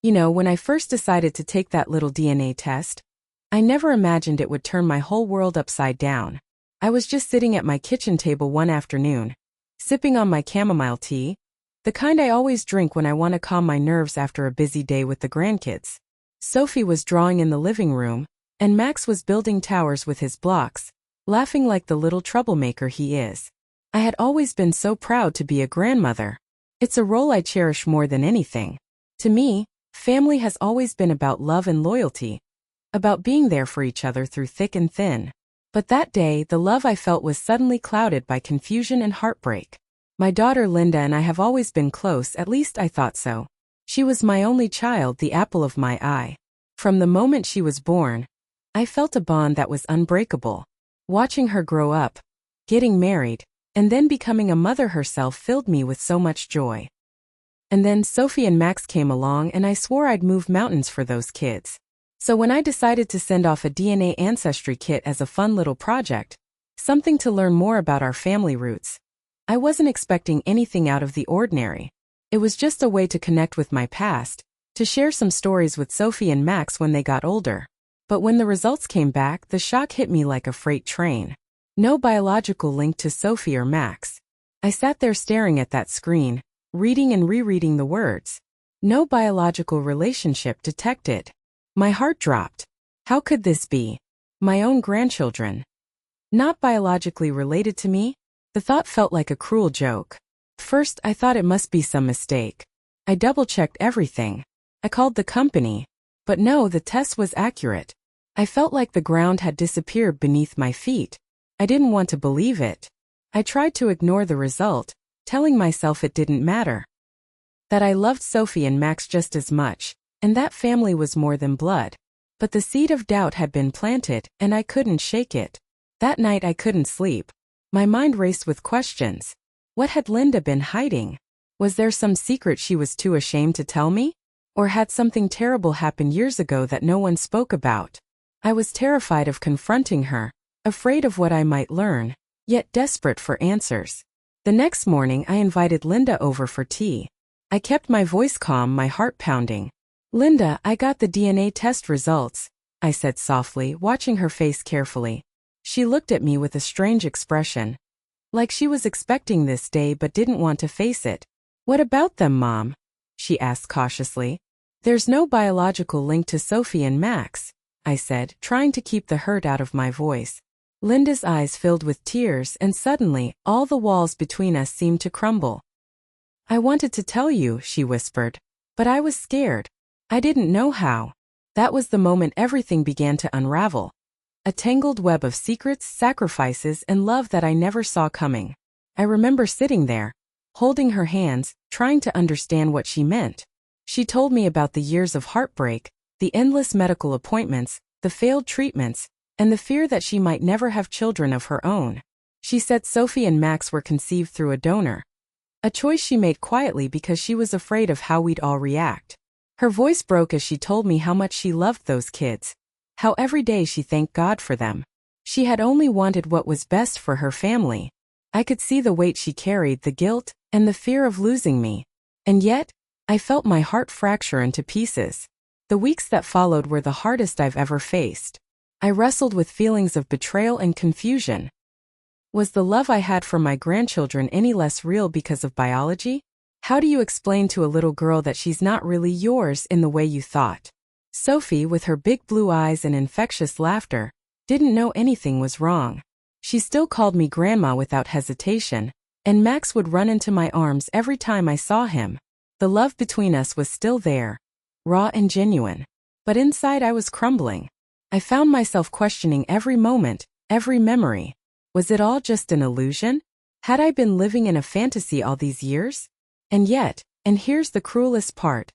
When I first decided to take that little DNA test, I never imagined it would turn my whole world upside down. I was just sitting at my kitchen table one afternoon, sipping on my chamomile tea, the kind I always drink when I want to calm my nerves after a busy day with the grandkids. Sophie was drawing in the living room, and Max was building towers with his blocks, laughing like the little troublemaker he is. I had always been so proud to be a grandmother. It's a role I cherish more than anything. To me, family has always been about love and loyalty, about being there for each other through thick and thin. But that day, the love I felt was suddenly clouded by confusion and heartbreak. My daughter Linda and I have always been close, at least I thought so. She was my only child, the apple of my eye. From the moment she was born, I felt a bond that was unbreakable. Watching her grow up, getting married, and then becoming a mother herself filled me with so much joy. And then Sophie and Max came along and I swore I'd move mountains for those kids. So when I decided to send off a DNA ancestry kit as a fun little project, something to learn more about our family roots, I wasn't expecting anything out of the ordinary. It was just a way to connect with my past, to share some stories with Sophie and Max when they got older. But when the results came back, the shock hit me like a freight train. No biological link to Sophie or Max. I sat there staring at that screen, reading and rereading the words. No biological relationship detected. My heart dropped. How could this be? My own grandchildren. Not biologically related to me? The thought felt like a cruel joke. First, I thought it must be some mistake. I double-checked everything. I called the company. But no, the test was accurate. I felt like the ground had disappeared beneath my feet. I didn't want to believe it. I tried to ignore the result, telling myself it didn't matter. That I loved Sophie and Max just as much, and that family was more than blood. But the seed of doubt had been planted, and I couldn't shake it. That night I couldn't sleep. My mind raced with questions. What had Linda been hiding? Was there some secret she was too ashamed to tell me? Or had something terrible happened years ago that no one spoke about? I was terrified of confronting her, afraid of what I might learn, yet desperate for answers. The next morning I invited Linda over for tea. I kept my voice calm, my heart pounding. "Linda, I got the DNA test results," I said softly, watching her face carefully. She looked at me with a strange expression, like she was expecting this day but didn't want to face it. "What about them, Mom?" she asked cautiously. "There's no biological link to Sophie and Max," I said, trying to keep the hurt out of my voice. Linda's eyes filled with tears, and suddenly, all the walls between us seemed to crumble. "I wanted to tell you," she whispered, "but I was scared. I didn't know how." That was the moment everything began to unravel. A tangled web of secrets, sacrifices, and love that I never saw coming. I remember sitting there, holding her hands, trying to understand what she meant. She told me about the years of heartbreak, the endless medical appointments, the failed treatments, and the fear that she might never have children of her own. She said Sophie and Max were conceived through a donor, a choice she made quietly because she was afraid of how we'd all react. Her voice broke as she told me how much she loved those kids, how every day she thanked God for them. She had only wanted what was best for her family. I could see the weight she carried, the guilt, and the fear of losing me. And yet, I felt my heart fracture into pieces. The weeks that followed were the hardest I've ever faced. I wrestled with feelings of betrayal and confusion. Was the love I had for my grandchildren any less real because of biology? How do you explain to a little girl that she's not really yours in the way you thought? Sophie, with her big blue eyes and infectious laughter, didn't know anything was wrong. She still called me grandma without hesitation, and Max would run into my arms every time I saw him. The love between us was still there, raw and genuine. But inside I was crumbling. I found myself questioning every moment, every memory. Was it all just an illusion? Had I been living in a fantasy all these years? And yet, and here's the cruelest part,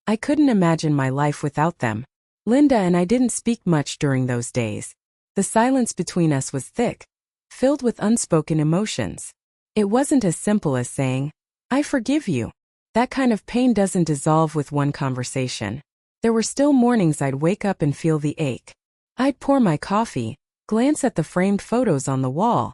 I couldn't imagine my life without them. Linda and I didn't speak much during those days. The silence between us was thick, filled with unspoken emotions. It wasn't as simple as saying, "I forgive you." That kind of pain doesn't dissolve with one conversation. There were still mornings I'd wake up and feel the ache. I'd pour my coffee, glance at the framed photos on the wall.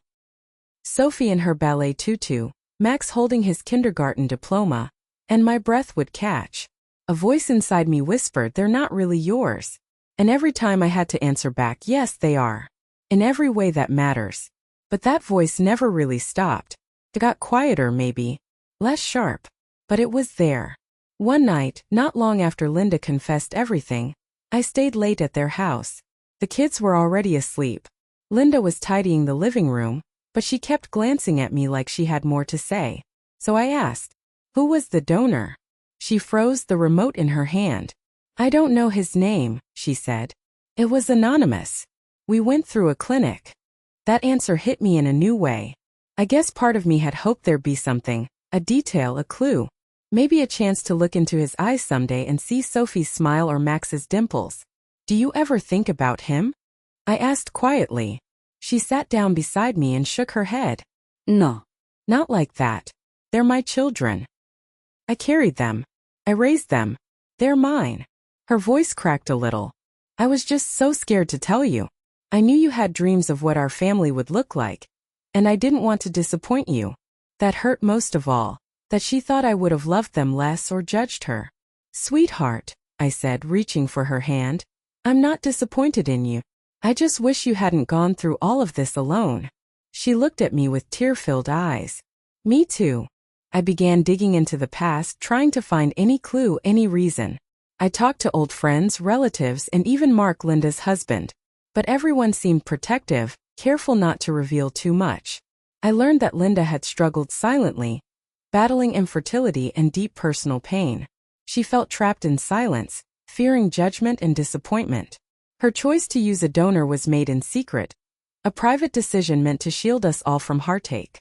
Sophie in her ballet tutu, Max holding his kindergarten diploma, and my breath would catch. A voice inside me whispered, "They're not really yours." And every time I had to answer back, "Yes, they are. In every way that matters." But that voice never really stopped. It got quieter maybe, less sharp, but it was there. One night, not long after Linda confessed everything, I stayed late at their house. The kids were already asleep. Linda was tidying the living room, but she kept glancing at me like she had more to say. So I asked, "Who was the donor?" She froze, the remote in her hand. "I don't know his name," she said. "It was anonymous. We went through a clinic." That answer hit me in a new way. I guess part of me had hoped there'd be something, a detail, a clue. Maybe a chance to look into his eyes someday and see Sophie's smile or Max's dimples. "Do you ever think about him?" I asked quietly. She sat down beside me and shook her head. "No. Not like that. They're my children. I carried them. I raised them. They're mine." Her voice cracked a little. "I was just so scared to tell you. I knew you had dreams of what our family would look like, and I didn't want to disappoint you. That hurt most of all, that she thought I would have loved them less or judged her." "Sweetheart," I said, reaching for her hand, "I'm not disappointed in you. I just wish you hadn't gone through all of this alone." She looked at me with tear-filled eyes. "Me too." I began digging into the past, trying to find any clue, any reason. I talked to old friends, relatives, and even Mark, Linda's husband. But everyone seemed protective, careful not to reveal too much. I learned that Linda had struggled silently, battling infertility and deep personal pain. She felt trapped in silence, fearing judgment and disappointment. Her choice to use a donor was made in secret, a private decision meant to shield us all from heartache.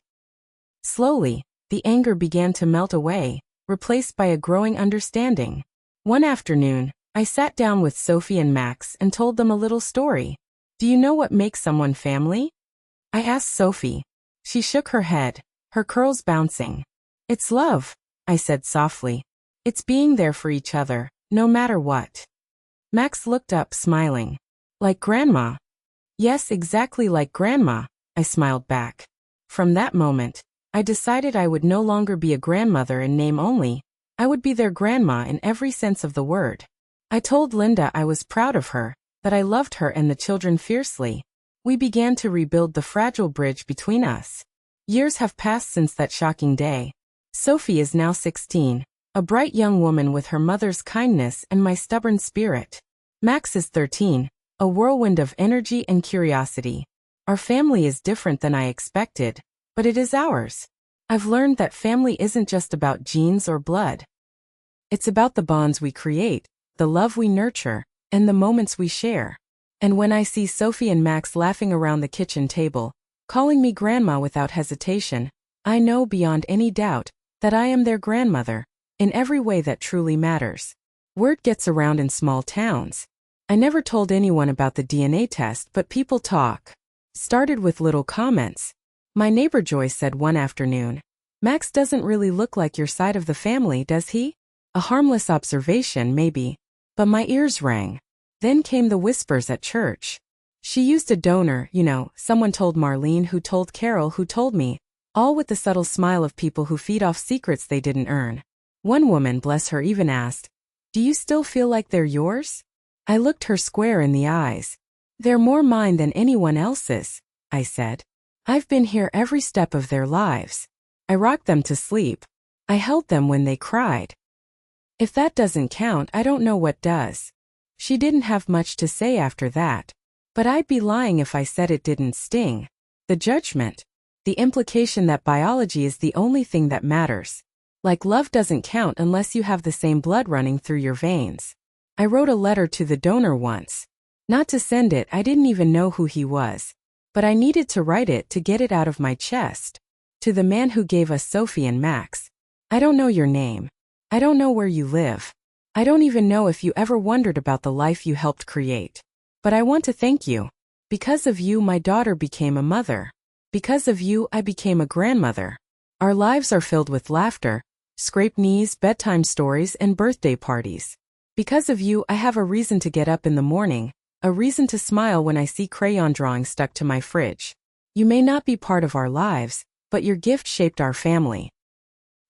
Slowly, the anger began to melt away, replaced by a growing understanding. One afternoon, I sat down with Sophie and Max and told them a little story. "Do you know what makes someone family?" I asked Sophie. She shook her head, her curls bouncing. "It's love," I said softly. "It's being there for each other, no matter what." Max looked up, smiling. "Like Grandma?" "Yes, exactly like Grandma," I smiled back. From that moment, I decided I would no longer be a grandmother in name only. I would be their grandma in every sense of the word. I told Linda I was proud of her, that I loved her and the children fiercely. We began to rebuild the fragile bridge between us. Years have passed since that shocking day. Sophie is now 16, a bright young woman with her mother's kindness and my stubborn spirit. Max is 13, a whirlwind of energy and curiosity. Our family is different than I expected, but it is ours. I've learned that family isn't just about genes or blood. It's about the bonds we create, the love we nurture, and the moments we share. And when I see Sophie and Max laughing around the kitchen table, calling me grandma without hesitation, I know beyond any doubt that I am their grandmother, in every way that truly matters. Word gets around in small towns. I never told anyone about the DNA test, but people talk. Started with little comments. My neighbor Joyce said one afternoon, "Max doesn't really look like your side of the family, does he?" A harmless observation, maybe, but my ears rang. Then came the whispers at church. "She used a donor, you know," someone told Marlene, who told Carol, who told me, all with the subtle smile of people who feed off secrets they didn't earn. One woman, bless her, even asked, "Do you still feel like they're yours?" I looked her square in the eyes. "They're more mine than anyone else's," I said. "I've been here every step of their lives. I rocked them to sleep. I held them when they cried. If that doesn't count, I don't know what does." She didn't have much to say after that, but I'd be lying if I said it didn't sting. The judgment. The implication that biology is the only thing that matters. Like love doesn't count unless you have the same blood running through your veins. I wrote a letter to the donor once. Not to send it, I didn't even know who he was. But I needed to write it to get it out of my chest. To the man who gave us Sophie and Max. I don't know your name. I don't know where you live. I don't even know if you ever wondered about the life you helped create. But I want to thank you. Because of you, my daughter became a mother. Because of you, I became a grandmother. Our lives are filled with laughter, scraped knees, bedtime stories, and birthday parties. Because of you, I have a reason to get up in the morning, a reason to smile when I see crayon drawings stuck to my fridge. You may not be part of our lives, but your gift shaped our family.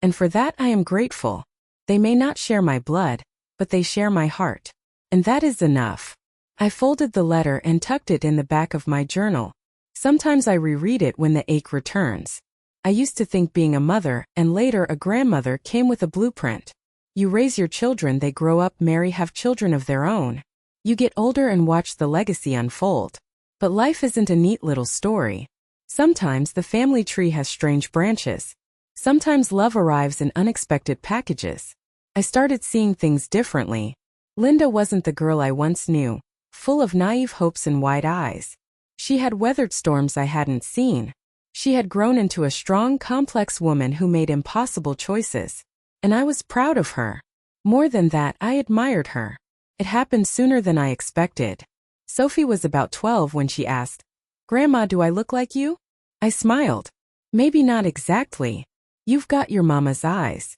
And for that I am grateful. They may not share my blood, but they share my heart. And that is enough. I folded the letter and tucked it in the back of my journal. Sometimes I reread it when the ache returns. I used to think being a mother and later a grandmother came with a blueprint. You raise your children, they grow up, marry, have children of their own. You get older and watch the legacy unfold. But life isn't a neat little story. Sometimes the family tree has strange branches. Sometimes love arrives in unexpected packages. I started seeing things differently. Linda wasn't the girl I once knew, full of naive hopes and wide eyes. She had weathered storms I hadn't seen. She had grown into a strong, complex woman who made impossible choices. And I was proud of her. More than that, I admired her. It happened sooner than I expected. Sophie was about 12 when she asked, "Grandma, do I look like you?" I smiled. "Maybe not exactly. You've got your mama's eyes."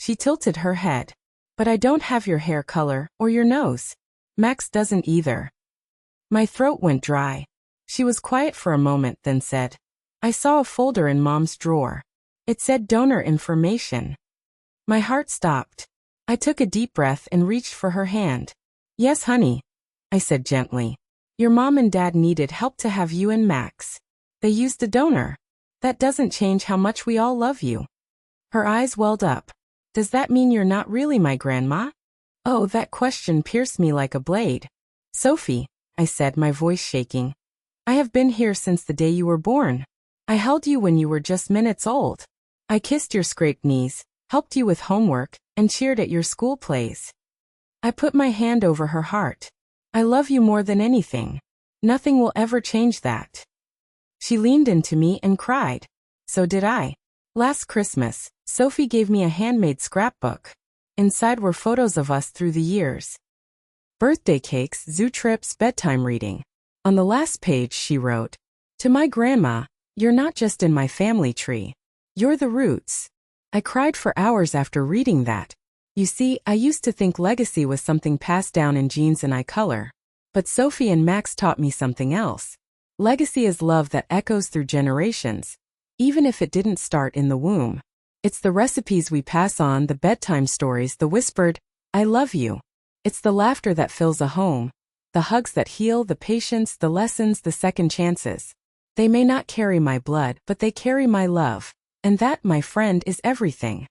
She tilted her head. "But I don't have your hair color or your nose. Max doesn't either." My throat went dry. She was quiet for a moment, then said, "I saw a folder in Mom's drawer. It said donor information." My heart stopped. I took a deep breath and reached for her hand. "Yes, honey," I said gently. "Your mom and dad needed help to have you and Max. They used a donor. That doesn't change how much we all love you." Her eyes welled up. "Does that mean you're not really my grandma?" Oh, that question pierced me like a blade. "Sophie," I said, my voice shaking, "I have been here since the day you were born. I held you when you were just minutes old. I kissed your scraped knees, helped you with homework, and cheered at your school plays." I put my hand over her heart. "I love you more than anything. Nothing will ever change that." She leaned into me and cried. So did I. Last Christmas, Sophie gave me a handmade scrapbook. Inside were photos of us through the years. Birthday cakes, zoo trips, bedtime reading. On the last page she wrote, "To my grandma, you're not just in my family tree. You're the roots." I cried for hours after reading that. You see, I used to think legacy was something passed down in genes and eye color. But Sophie and Max taught me something else. Legacy is love that echoes through generations, even if it didn't start in the womb. It's the recipes we pass on, the bedtime stories, the whispered, "I love you." It's the laughter that fills a home, the hugs that heal, the patience, the lessons, the second chances. They may not carry my blood, but they carry my love. And that, my friend, is everything.